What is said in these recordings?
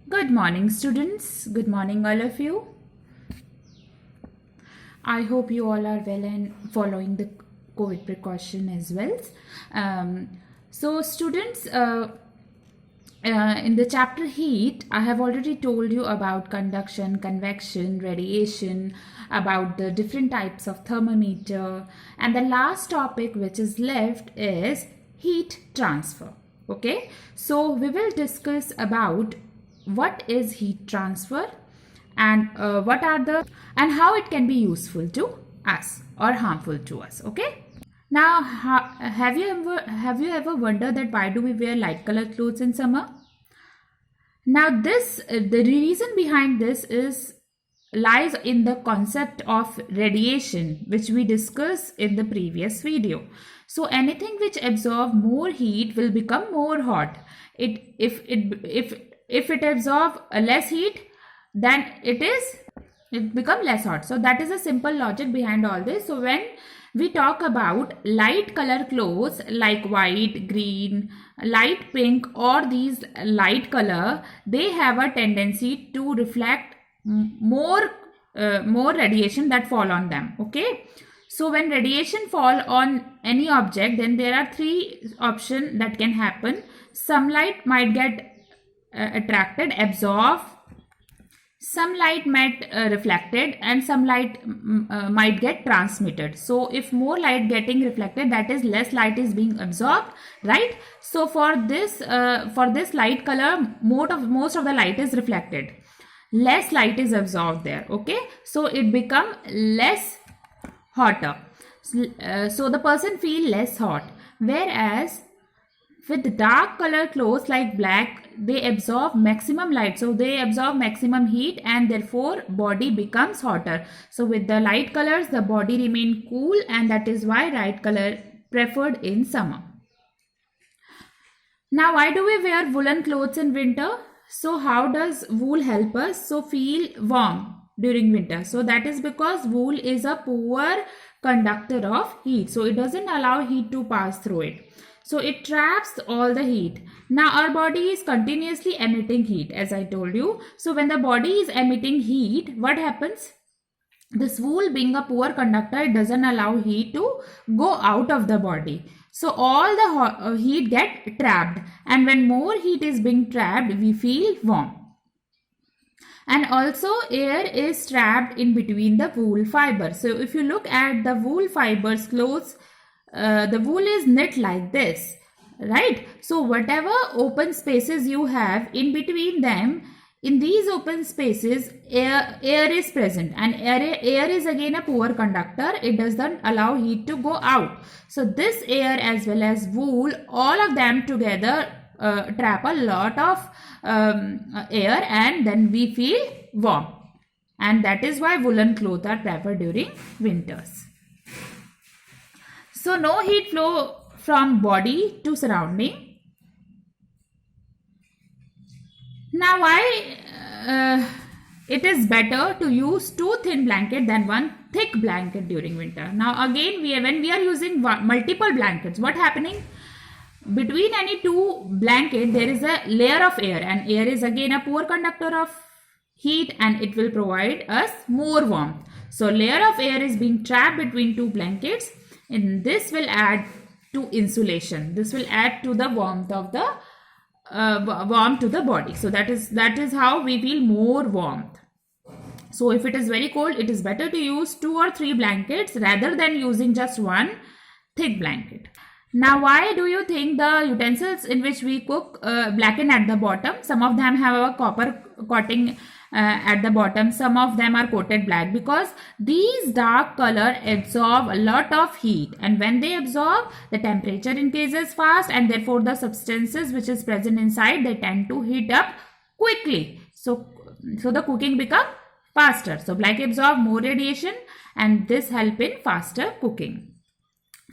Good morning, students. Good morning, all of you. I hope you all are well and following the COVID precaution as well. Students, in the chapter heat, I have already told you about conduction, convection, radiation, about the different types of thermometer, and the last topic which is left is heat transfer. Okay, so we will discuss about what is heat transfer and what are the and how it can be useful to us or harmful to us. Okay, now have you ever wondered that why do we wear light colored clothes in summer? Now the reason behind this is lies in the concept of radiation, which we discussed in the previous video. So anything which absorb more heat will become more hot. If it absorb less heat, then it become less hot. So that is a simple logic behind all this. So when we talk about light color clothes like white, green, light pink, or these light color, they have a tendency to reflect more radiation that fall on them. Okay, so when radiation fall on any object, then there are three options that can happen. Some light might get attracted, absorb, some light might reflected, and some light might get transmitted. So if more light getting reflected, that is less light is being absorbed, right? So for this light color, most of the light is reflected, less light is absorbed there. Okay, so it become less hotter, so the person feel less hot. Whereas with dark color clothes like black, they absorb maximum light, so they absorb maximum heat and therefore body becomes hotter. So with the light colors, the body remain cool, and that is why light color preferred in summer. Now why do we wear woolen clothes in winter? So how does wool help us so feel warm during winter? So that is because wool is a poor conductor of heat, so it doesn't allow heat to pass through it. So it traps all the heat. Now our body is continuously emitting heat, as I told you. So when the body is emitting heat, what happens? This wool, being a poor conductor, it doesn't allow heat to go out of the body. So all the heat get trapped, and when more heat is being trapped, we feel warm. And also air is trapped in between the wool fibers. So if you look at the wool fibers clothes, the wool is knit like this, right? So whatever open spaces you have in between them, in these open spaces air is present, and air is again a poor conductor. It doesn't allow heat to go out. So this air as well as wool, all of them together trap a lot of air, and then we feel warm, and that is why woolen clothes are preferred during winters. So no heat flow from body to surrounding. Now why it is better to use two thin blanket than one thick blanket during winter? Now again, when we are using multiple blankets, what happening? Between any two blanket, there is a layer of air, and air is again a poor conductor of heat, and it will provide us more warmth. So layer of air is being trapped between two blankets, and this will add to insulation. This will add to the warmth of the warmth to the body. So that is how we feel more warmth. So if it is very cold, it is better to use 2 or 3 blankets rather than using just one thick blanket. Now why do you think the utensils in which we cook blacken at the bottom? Some of them have a copper coating at the bottom, some of them are coated black, because these dark color absorb a lot of heat, and when they absorb, the temperature increases fast, and therefore the substances which is present inside, they tend to heat up quickly. So the cooking become faster. So black absorb more radiation, and this help in faster cooking.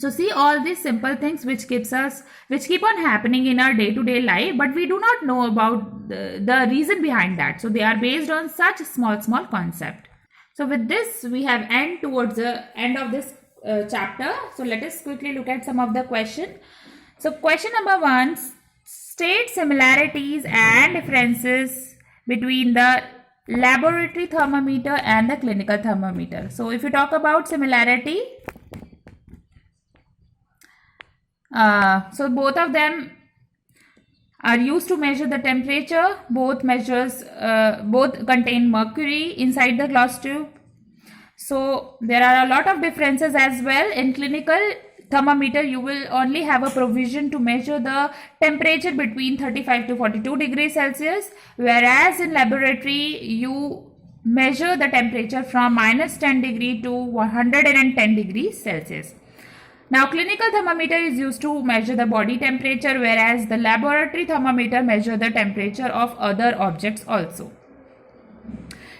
So see all these simple things which keep on happening in our day-to-day life, but we do not know about the reason behind that. So they are based on such small concept. So with this, we have towards the end of this chapter. So let us quickly look at some of the question. So question number 1, state similarities and differences between the laboratory thermometer and the clinical thermometer. So if you talk about similarity, so both of them are used to measure the temperature. Both contain mercury inside the glass tube. So there are a lot of differences as well. In clinical thermometer, you will only have a provision to measure the temperature between 35 to 42 degrees Celsius, whereas in laboratory you measure the temperature from minus 10 degree to 110 degrees Celsius. Now, clinical thermometer is used to measure the body temperature, whereas the laboratory thermometer measure the temperature of other objects also.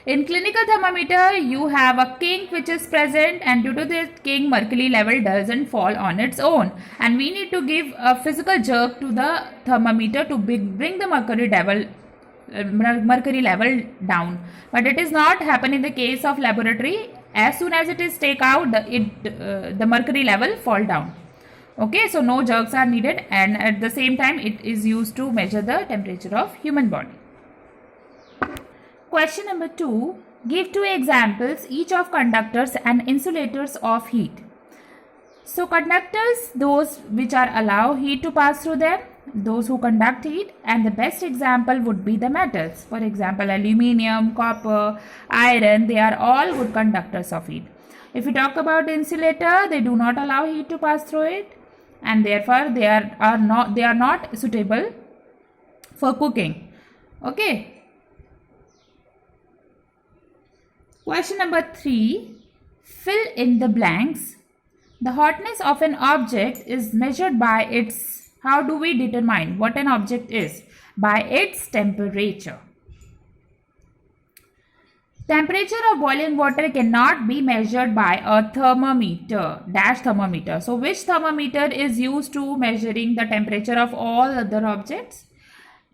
In clinical thermometer, you have a kink which is present, and due to this kink, mercury level doesn't fall on its own. And we need to give a physical jerk to the thermometer to bring the mercury level down. But it is not happen in the case of laboratory. As soon as it is take out, the mercury level fall down. Okay, so no jerks are needed, and at the same time it is used to measure the temperature of human body. Question number 2. Give 2 examples each of conductors and insulators of heat. So conductors, those which are allow heat to pass through them, those who conduct heat, and the best example would be the metals. For example, aluminium, copper, iron, they are all good conductors of heat. If we talk about insulator, they do not allow heat to pass through it, and therefore they are not suitable for cooking. Okay. Question number 3. Fill in the blanks. The hotness of an object is measured by its, how do we determine what an object is? By its temperature. Temperature of boiling water cannot be measured by a thermometer, dash thermometer. So which thermometer is used to measuring the temperature of all other objects?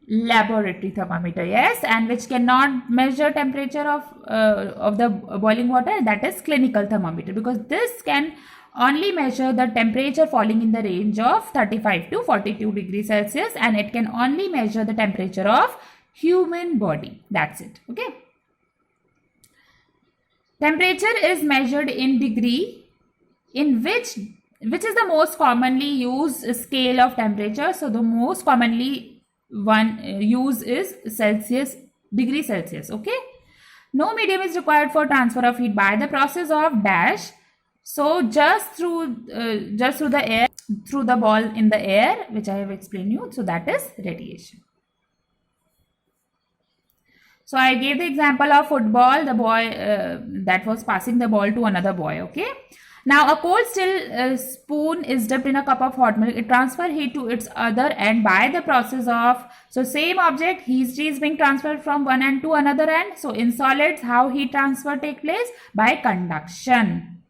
Laboratory thermometer, yes, and which cannot measure temperature of the boiling water, that is clinical thermometer, because this can only measure the temperature falling in the range of 35 to 42 degrees Celsius, and it can only measure the temperature of human body. That's it. Okay. Temperature is measured in degree, in which is the most commonly used scale of temperature. So the most commonly one use is Celsius, degree Celsius. Okay. No medium is required for transfer of heat by the process of dash. So just through the air, through the ball in the air, which I have explained you. So that is radiation. So I gave the example of football, the boy that was passing the ball to another boy. Okay. Now a cold steel spoon is dipped in a cup of hot milk. It transfers heat to its other end by the process of, so same object, heat is being transferred from one end to another end. So in solids, how heat transfer take place? By conduction.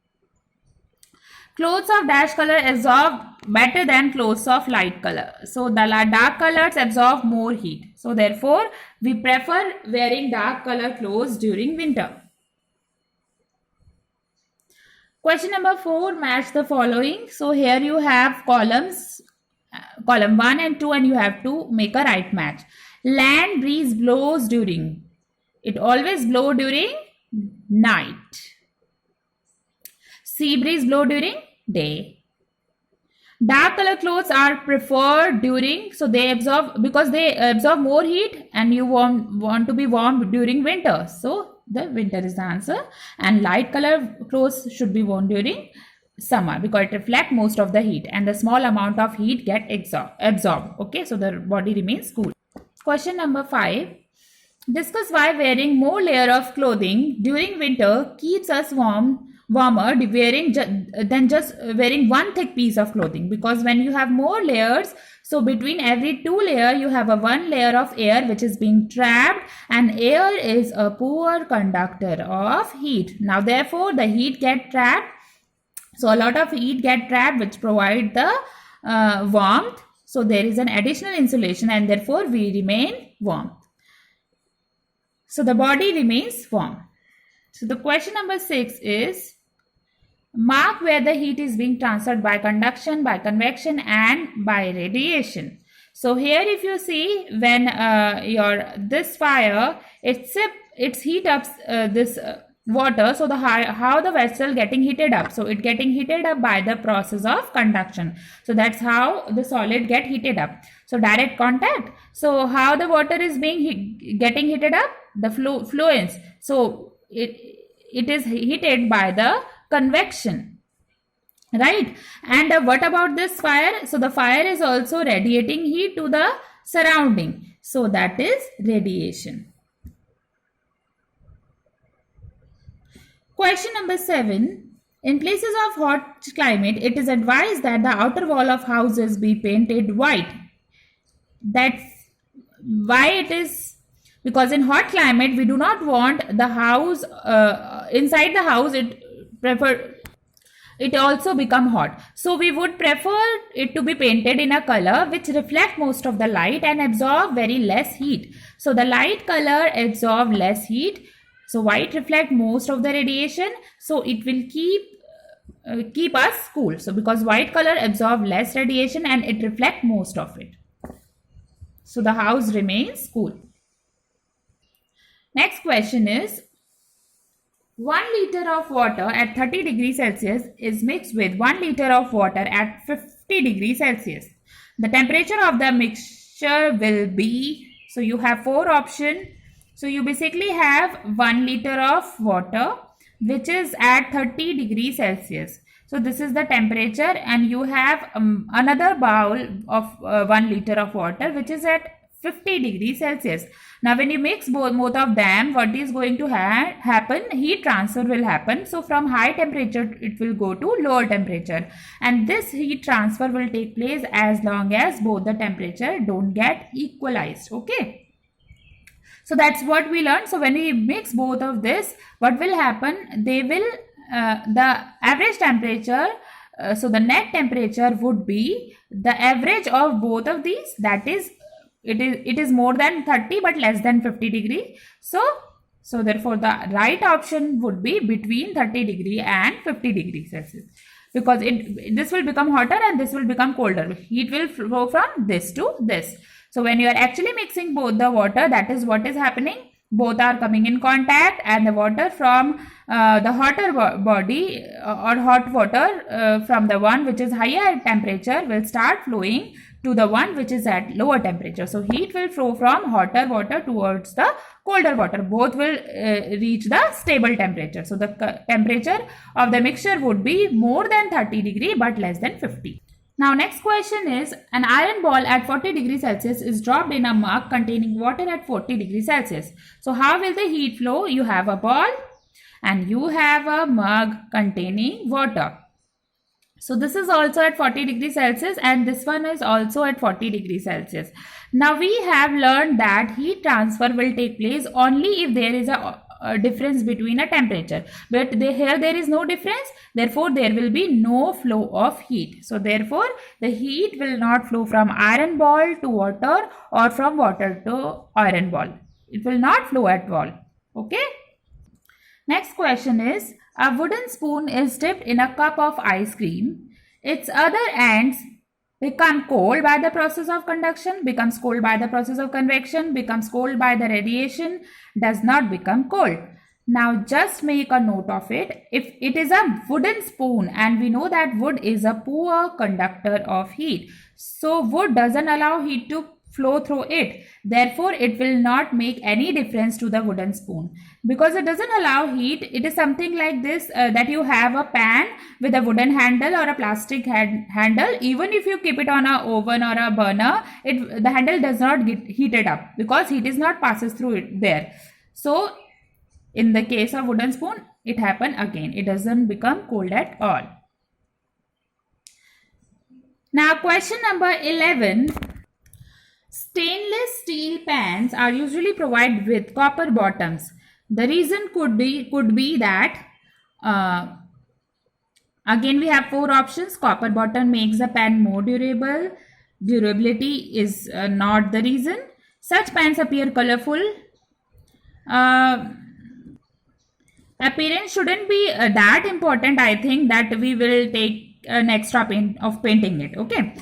Clothes of dash color absorb better than clothes of light color. So the dark colors absorb more heat. So therefore, we prefer wearing dark color clothes during winter. Question number 4, match the following. So here you have columns, column 1 and 2, and you have to make a right match. Land breeze blows during, it always blow during night. Sea breeze blow during day. Dark color clothes are preferred during, so they absorb, because they absorb more heat, and you want to be warm during winter. So the winter is the answer, and light color clothes should be worn during summer because it reflects most of the heat, and the small amount of heat get absorbed. Okay, so the body remains cool. Question number 5. Discuss why wearing more layer of clothing during winter keeps us warmer than just wearing one thick piece of clothing. Because when you have more layers, so between every 2 layers, you have a 1 layer of air which is being trapped, and air is a poor conductor of heat. Now therefore, the heat get trapped. So a lot of heat get trapped, which provide the warmth. So there is an additional insulation, and therefore we remain warm. So the body remains warm. So the question number 6 is, mark where the heat is being transferred by conduction, by convection, and by radiation. So here if you see, when your this fire, it's heat up this water, so the how the vessel getting heated up, so it getting heated up by the process of conduction. So that's how the solid get heated up. So direct contact, so how the water is being getting heated up, the fluence, so it is heated by the convection, right? And what about this fire? So the fire is also radiating heat to the surrounding, so that is radiation. Question number 7. In places of hot climate, it is advised that the outer wall of houses be painted white. That's why it is, because in hot climate we do not want the house inside the house it also become hot, so we would prefer it to be painted in a color which reflect most of the light and absorb very less heat. So the light color absorb less heat, so white reflect most of the radiation, so it will keep us cool. So because white color absorb less radiation and it reflect most of it, so the house remains cool. Next question is, 1 liter of water at 30 degrees Celsius is mixed with 1 liter of water at 50 degrees Celsius. The temperature of the mixture will be, so you have 4 options. So you basically have 1 liter of water which is at 30 degrees Celsius. So this is the temperature, and you have another bowl of 1 liter of water which is at 50 degrees Celsius. Now when you mix both of them, what is going to happen? Heat transfer will happen. So from high temperature it will go to lower temperature, and this heat transfer will take place as long as both the temperature don't get equalized. Okay, so that's what we learned. So when we mix both of this, what will happen? They will the average temperature, so the net temperature would be the average of both of these, that is it is more than 30 but less than 50 degree. So therefore the right option would be between 30 degree and 50 degrees Celsius, because this will become hotter and this will become colder. Heat will flow from this to this. So when you are actually mixing both the water, that is what is happening. Both are coming in contact, and the water from the hotter body or hot water from the one which is higher temperature will start flowing to the one which is at lower temperature. So heat will flow from hotter water towards the colder water. Both will reach the stable temperature. So the temperature of the mixture would be more than 30 degree but less than 50. Now next question is, an iron ball at 40 degrees Celsius is dropped in a mug containing water at 40 degrees Celsius. So how will the heat flow? You have a ball and you have a mug containing water. So this is also at 40 degrees Celsius and this one is also at 40 degrees Celsius. Now we have learned that heat transfer will take place only if there is a difference between a temperature, but here there is no difference, therefore there will be no flow of heat. So therefore the heat will not flow from iron ball to water or from water to iron ball. It will not flow at all. Okay. Next question is, a wooden spoon is dipped in a cup of ice cream. Its other ends become cold by the process of conduction, becomes cold by the process of convection, becomes cold by the radiation, does not become cold. Now just make a note of it. If it is a wooden spoon, and we know that wood is a poor conductor of heat, so wood doesn't allow heat to flow through it. Therefore, it will not make any difference to the wooden spoon because it doesn't allow heat. It is something like this, that you have a pan with a wooden handle or a plastic handle. Even if you keep it on a oven or a burner, the handle does not get heated up because heat is not passes through it there. So in the case of wooden spoon, it happen again. It doesn't become cold at all. Now question number 11. Stainless steel pans are usually provided with copper bottoms. The reason could be that again we have 4 options. Copper bottom makes the pan more durable. Durability is not the reason. Such pans appear colorful. Appearance shouldn't be that important. I think that we will take an extra paint of painting it. Okay.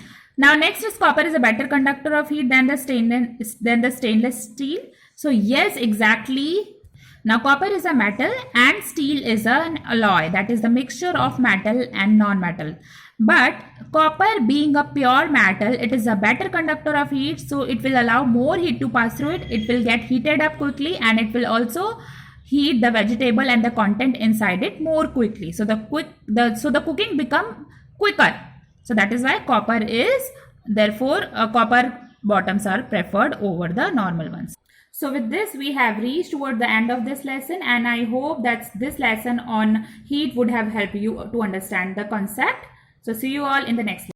Now next is copper is a better conductor of heat than the stainless steel. So yes, exactly. Now copper is a metal and steel is an alloy, that is the mixture of metal and non-metal. But copper being a pure metal, it is a better conductor of heat, so it will allow more heat to pass through it. It will get heated up quickly and it will also heat the vegetable and the content inside it more quickly. So the cooking become quicker. So that is why copper is, therefore copper bottoms are preferred over the normal ones. So with this we have reached toward the end of this lesson, and I hope that this lesson on heat would have helped you to understand the concept. So see you all in the next lesson.